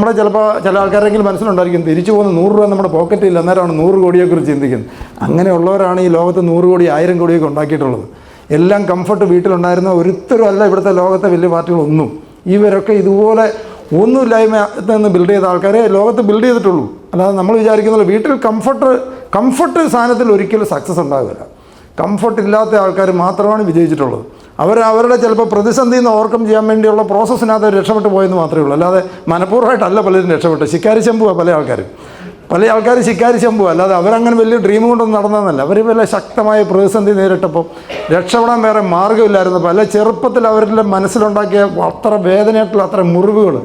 നമ്മുടെ ചിലപ്പോൾ ചില ആൾക്കാരെങ്കിലും മനസ്സിലുണ്ടായിരിക്കും തിരിച്ചു പോകുന്ന 100 രൂപ നമ്മുടെ പോക്കറ്റിൽ അന്നേരമാണ് 100 കോടിയെക്കുറിച്ച് ചിന്തിക്കുന്നത്. അങ്ങനെയുള്ളവരാണ് ഈ ലോകത്ത് 100 കോടി 1000 കോടിയൊക്കെ ഉണ്ടാക്കിയിട്ടുള്ളത്. എല്ലാം കംഫർട്ട് വീട്ടിലുണ്ടായിരുന്ന ഒരുത്തരും അല്ല ഇവിടുത്തെ ലോകത്തെ വലിയ പാർട്ടികളൊന്നും. ഇവരൊക്കെ ഇതുപോലെ ഒന്നുമില്ലായ്മ നിന്ന് ബിൽഡ് ചെയ്ത ആൾക്കാരെ ലോകത്ത് ബിൽഡ് ചെയ്തിട്ടുള്ളൂ. അല്ലാതെ നമ്മൾ വിചാരിക്കുന്നത് വീട്ടിൽ കംഫർട്ട് സാധനത്തിൽ ഒരിക്കലും സക്സസ് ഉണ്ടാകില്ല. കംഫർട്ട് ഇല്ലാത്ത ആൾക്കാർ മാത്രമാണ് വിജയിച്ചിട്ടുള്ളത്. അവരുടെ ചിലപ്പോൾ പ്രതിസന്ധിയിൽ നിന്ന് ഓവർകം ചെയ്യാൻ വേണ്ടിയുള്ള പ്രോസസ്സിനകത്ത് രക്ഷപ്പെട്ട് പോയെന്ന് മാത്രമേ ഉള്ളൂ. അല്ലാതെ മനഃപൂർവ്വമായിട്ടല്ല പലരും രക്ഷപ്പെട്ടു. ശിക്കാരി ശംഭുവാണ് പല ആൾക്കാരും ശിക്കാരി ശംഭു. അല്ലാതെ അവരങ്ങനെ വലിയ ഡ്രീം കൊണ്ടൊന്നും നടന്നതെന്നല്ല. അവർ വല്ല ശക്തമായ പ്രതിസന്ധി നേരിട്ടപ്പോൾ രക്ഷപ്പെടാൻ വേറെ മാർഗ്ഗമില്ലായിരുന്നു. പല ചെറുപ്പത്തിൽ അവരുടെ മനസ്സിലുണ്ടാക്കിയ അത്ര വേദനയായിട്ടുള്ള അത്ര മുറിവുകൾ,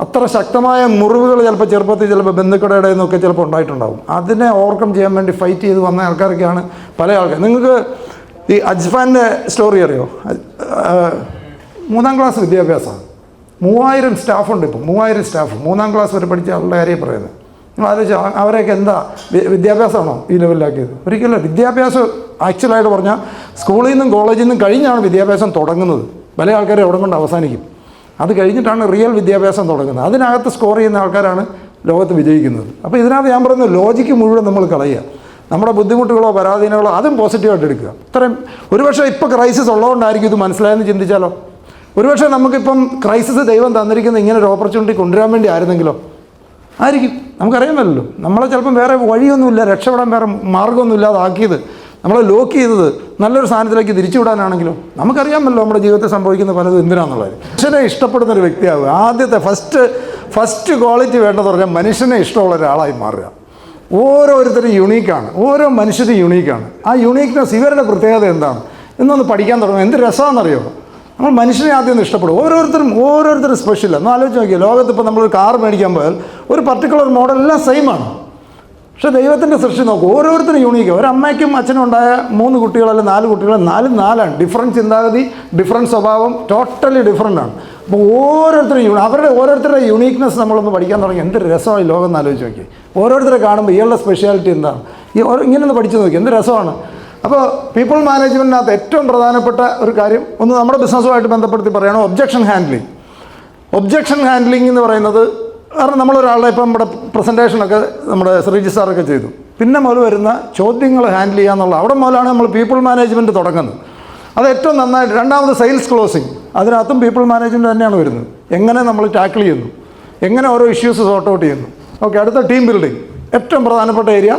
അത്ര ശക്തമായ മുറിവുകൾ ചിലപ്പോൾ ചെറുപ്പത്തിൽ ചിലപ്പോൾ ബന്ധുക്കളുടെ ഇടയിൽ നിന്നൊക്കെ ചിലപ്പോൾ ഉണ്ടായിട്ടുണ്ടാകും. അതിനെ ഓവർകം ചെയ്യാൻ വേണ്ടി ഫൈറ്റ് ചെയ്ത് വന്ന ആൾക്കാരൊക്കെയാണ് പല ആൾക്കാർ. നിങ്ങൾക്ക് ഈ അജ്ഫാൻ്റെ സ്റ്റോറി അറിയോ? 3ാം ക്ലാസ് വിദ്യാഭ്യാസമാണ്. 3000 സ്റ്റാഫുണ്ട്. ഇപ്പം 3000 സ്റ്റാഫ് 3ാം ക്ലാസ് വരെ പഠിച്ച ആളുടെ കാര്യം പറയുന്നത്. നിങ്ങൾ ആലോചിച്ച് അവരെയൊക്കെ എന്താ വിദ്യാഭ്യാസമാണോ ഈ ലെവലിലാക്കിയത്? ഒരിക്കലും. വിദ്യാഭ്യാസം ആക്ച്വലായിട്ട് പറഞ്ഞാൽ സ്കൂളിൽ നിന്നും കോളേജിൽ നിന്നും കഴിഞ്ഞാണ് വിദ്യാഭ്യാസം തുടങ്ങുന്നത്. പല ആൾക്കാരെ അവിടെ കൊണ്ട് അവസാനിക്കും. അത് കഴിഞ്ഞിട്ടാണ് റിയൽ വിദ്യാഭ്യാസം തുടങ്ങുന്നത്. അതിനകത്ത് സ്കോർ ചെയ്യുന്ന ആൾക്കാരാണ് ലോകത്ത് വിജയിക്കുന്നത്. അപ്പോൾ ഇതിനകത്ത് ഞാൻ പറയുന്നത് ലോജിക്ക് മുഴുവൻ നമ്മൾ കളയുക. നമ്മുടെ ബുദ്ധിമുട്ടുകളോ പരാധീനങ്ങളോ അതും പോസിറ്റീവായിട്ട് എടുക്കുക. ഇത്രയും ഒരുപക്ഷെ ഇപ്പോൾ ക്രൈസിസ് ഉള്ളതുകൊണ്ടായിരിക്കും ഇത് മനസ്സിലായെന്ന് ചിന്തിച്ചാലോ? ഒരുപക്ഷെ നമുക്കിപ്പം ക്രൈസിസ് ദൈവം തന്നിരിക്കുന്ന ഇങ്ങനെ ഒരു ഓപ്പർച്യൂണിറ്റി കൊണ്ടുവരാൻ വേണ്ടി ആയിരുന്നെങ്കിലോ? ആയിരിക്കും. നമുക്കറിയാമല്ലോ. നമ്മളെ ചിലപ്പം വേറെ വഴിയൊന്നുമില്ല, രക്ഷപ്പെടാൻ വേറെ മാർഗ്ഗമൊന്നും ആക്കിയത്, നമ്മളെ ലോക്ക് ചെയ്തത് നല്ലൊരു സ്ഥാനത്തിലേക്ക് തിരിച്ചുവിടാനാണെങ്കിലോ? നമുക്കറിയാമല്ലോ നമ്മുടെ ജീവിതത്തിൽ സംഭവിക്കുന്ന പലതും എന്തിനാണെന്നുള്ളത്. മനുഷ്യനെ ഇഷ്ടപ്പെടുന്നൊരു വ്യക്തിയാവുക. ആദ്യത്തെ ഫസ്റ്റ് ക്വാളിറ്റി വേണ്ടതെന്ന് പറഞ്ഞാൽ മനുഷ്യനെ ഇഷ്ടമുള്ള ഒരാളായി മാറുക. ഓരോരുത്തരും യുണീക്കാണ്. ഓരോ മനുഷ്യരും യുണീക്കാണ്. ആ യുണീക്നെസ് ഇവരുടെ പ്രത്യേകത എന്താണ് എന്നൊന്ന് പഠിക്കാൻ തുടങ്ങും. എന്ത് രസമാണെന്നറിയോ? നമ്മൾ മനുഷ്യനെ ആദ്യം ഒന്ന് ഇഷ്ടപ്പെടും. ഓരോരുത്തരും സ്പെഷ്യലാണ്. ഒന്ന് ആലോചിച്ച് നോക്കിയാൽ ലോകത്ത് ഇപ്പോൾ നമ്മളൊരു കാർ മേടിക്കാൻ പോയാൽ ഒരു പർട്ടിക്കുലർ മോഡൽ എല്ലാം സെയിമാണ്. പക്ഷേ ദൈവത്തിൻ്റെ സൃഷ്ടി നോക്കും. ഓരോരുത്തരും യൂണീക്ക്. ഒരമ്മയ്ക്കും അച്ഛനും ഉണ്ടായ 3 കുട്ടികളല്ല 4 കുട്ടികൾ, 4 ഡിഫറൻറ്റ് ചിന്താഗതി, ഡിഫറൻറ്റ് സ്വഭാവം, ടോട്ടലി ഡിഫറൻ്റാണ്. അപ്പോൾ ഓരോരുത്തരുടെ യുണീക്നെസ് നമ്മളൊന്ന് പഠിക്കാൻ തുടങ്ങി. എന്ത് രസമാണ് ഈ ലോകം എന്ന് ആലോചിച്ച് നോക്കി. ഓരോരുത്തരെ കാണുമ്പോൾ ഇയാളുടെ സ്പെഷ്യാലിറ്റി എന്താണ്, ഇങ്ങനെയൊന്ന് പഠിച്ചു നോക്കി. എന്ത് രസമാണ്. അപ്പോൾ പീപ്പിൾ മാനേജ്മെൻറ്റിനകത്ത് ഏറ്റവും പ്രധാനപ്പെട്ട ഒരു കാര്യം ഒന്ന് നമ്മുടെ ബിസിനസ്സുമായിട്ട് ബന്ധപ്പെടുത്തി പറയുകയാണ് ഒബ്ജക്ഷൻ ഹാൻഡ്ലിംഗ് എന്ന് പറയുന്നത്. കാരണം നമ്മളൊരാളുടെ ഇപ്പം നമ്മുടെ പ്രസൻറ്റേഷനൊക്കെ നമ്മുടെ ശ്രീജി സാറൊക്കെ ചെയ്തു. പിന്നെ മുതൽ വരുന്ന ചോദ്യങ്ങൾ ഹാൻഡിൽ ചെയ്യുക എന്നുള്ള അവിടെ മുതലാണ് നമ്മൾ പീപ്പിൾ മാനേജ്മെൻറ്റ് തുടങ്ങുന്നത്. അത് ഏറ്റവും നന്നായിട്ട്. രണ്ടാമത് സെയിൽസ് ക്ലോസിങ്, അതിനകത്തും പീപ്പിൾ മാനേജ്മെൻറ്റ് തന്നെയാണ് വരുന്നത്. എങ്ങനെ നമ്മൾ ടാക്കിൾ ചെയ്യുന്നു, എങ്ങനെ ഓരോ ഇഷ്യൂസ് സോർട്ട് ഔട്ട് ചെയ്യുന്നു. ഓക്കെ, അടുത്ത ടീം ബിൽഡിംഗ് ഏറ്റവും പ്രധാനപ്പെട്ട ഏരിയ.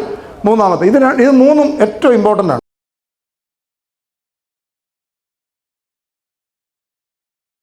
മൂന്നാമത്തെ ഇത് 3ഉം ഏറ്റവും ഇമ്പോർട്ടൻ്റ് ആണ്.